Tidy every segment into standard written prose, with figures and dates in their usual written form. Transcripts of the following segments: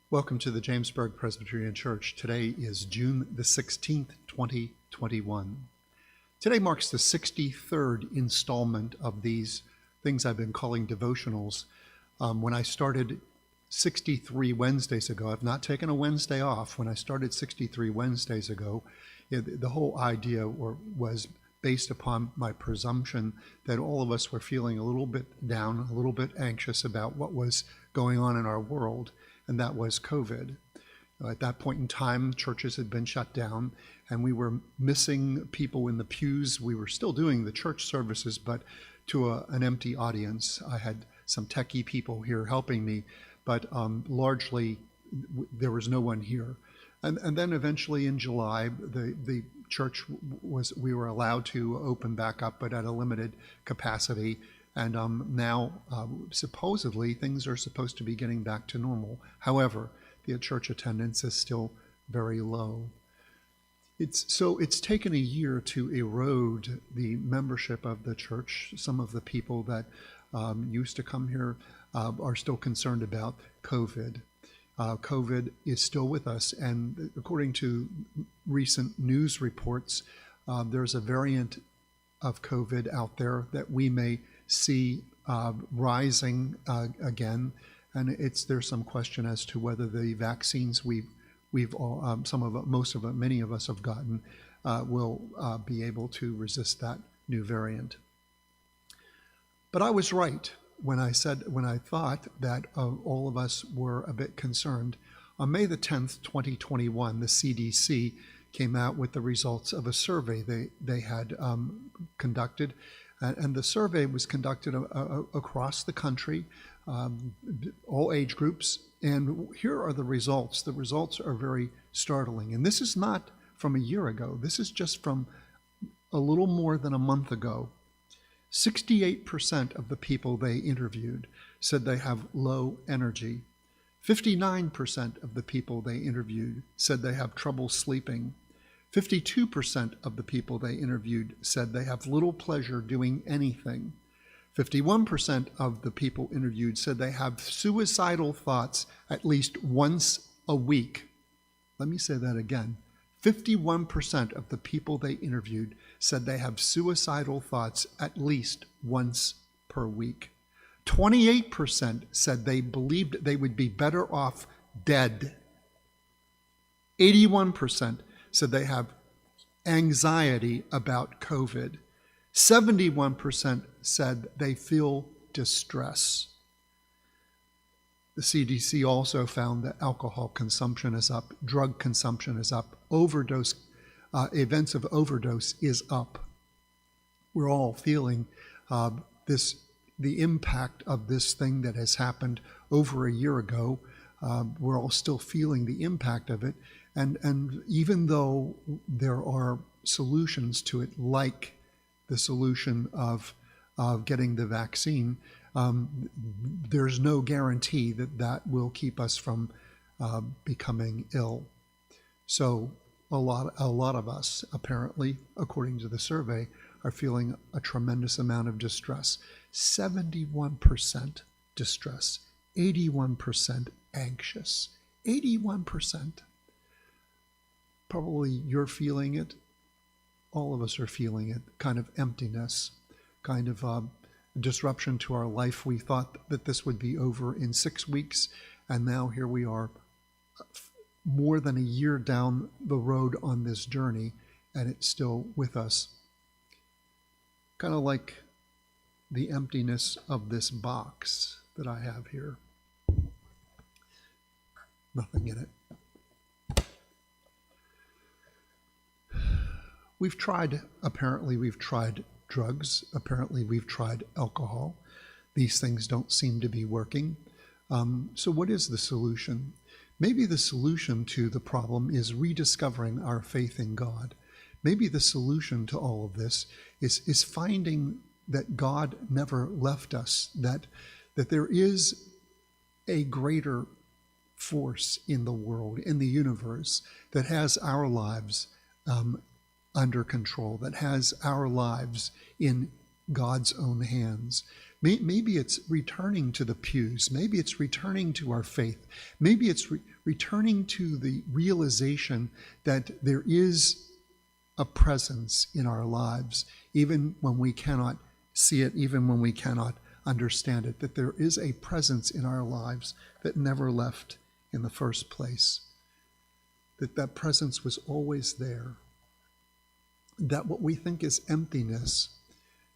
Welcome to the Jamesburg Presbyterian Church. Today is June the 16th, 2021. Today marks the 63rd installment of these things I've been calling devotionals. When I started 63 Wednesdays ago, I've not taken a Wednesday off. When I started 63 Wednesdays ago, the whole idea was based upon my presumption that all of us were feeling a little bit down, a little bit anxious about what was going on in our world. And that was COVID. At that point in time, churches had been shut down and we were missing people in the pews. We were still doing the church services, but to an empty audience. I had some techie people here helping me, but largely there was no one here. And then eventually in July, the church we were allowed to open back up, but at a limited capacity. And now, supposedly, things are supposed to be getting back to normal. However, the church attendance is still very low. It's taken a year to erode the membership of the church. Some of the people that used to come here are still concerned about COVID. COVID is still with us, and according to recent news reports, there's a variant of COVID out there that we may see rising again, and there's some question as to whether the vaccines we've all many of us have gotten will be able to resist that new variant. But I was right when I thought that all of us were a bit concerned. On May the 10th, 2021, the CDC came out with the results of a survey they had conducted. And the survey was conducted across the country, all age groups. And here are the results. The results are very startling. And this is not from a year ago. This is just from a little more than a month ago. 68% of the people they interviewed said they have low energy. 59% of the people they interviewed said they have trouble sleeping. 52% of the people they interviewed said they have little pleasure doing anything. 51% of the people interviewed said they have suicidal thoughts at least once a week. Let me say that again. 51% of the people they interviewed said they have suicidal thoughts at least once per week. 28% said they believed they would be better off dead. 81% said they have anxiety about COVID. 71% said they feel distress. The CDC also found that alcohol consumption is up, drug consumption is up, events of overdose is up. We're all feeling the impact of this thing that has happened over a year ago. We're all still feeling the impact of it. And even though there are solutions to it, like the solution of getting the vaccine, there's no guarantee that will keep us from becoming ill. So a lot of us, apparently, according to the survey, are feeling a tremendous amount of distress. 71% distress, 81% anxious, 81%. Probably you're feeling it. All of us are feeling it, kind of emptiness, kind of disruption to our life. We thought that this would be over in 6 weeks, and now here we are more than a year down the road on this journey, and it's still with us. Kind of like the emptiness of this box that I have here. Nothing in it. We've tried drugs. Apparently we've tried alcohol. These things don't seem to be working. So what is the solution? Maybe the solution to the problem is rediscovering our faith in God. Maybe the solution to all of this is finding that God never left us, that there is a greater force in the world, in the universe, that has our lives under control, that has our lives in God's own hands, Maybe it's returning to the pews. Maybe it's returning to our faith. Maybe it's returning to the realization that there is a presence in our lives, even when we cannot see it, even when we cannot understand it, that there is a presence in our lives that never left in the first place, that presence was always there, that what we think is emptiness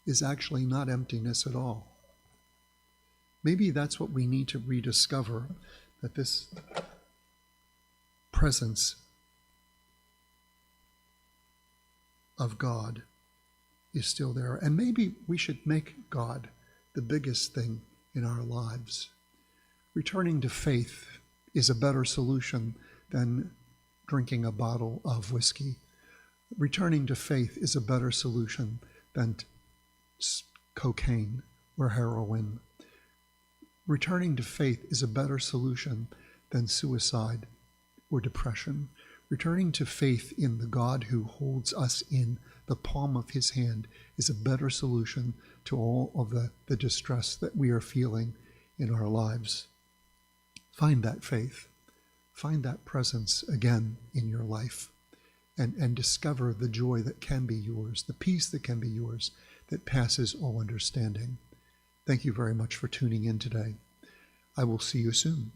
is actually not emptiness at all. Maybe that's what we need to rediscover, that this presence of God is still there. And maybe we should make God the biggest thing in our lives. Returning to faith is a better solution than drinking a bottle of whiskey. Returning to faith is a better solution than cocaine or heroin. Returning to faith is a better solution than suicide or depression. Returning to faith in the God who holds us in the palm of his hand is a better solution to all of the distress that we are feeling in our lives. Find that faith. Find that presence again in your life, and discover the joy that can be yours, the peace that can be yours, that passes all understanding. Thank you very much for tuning in today. I will see you soon.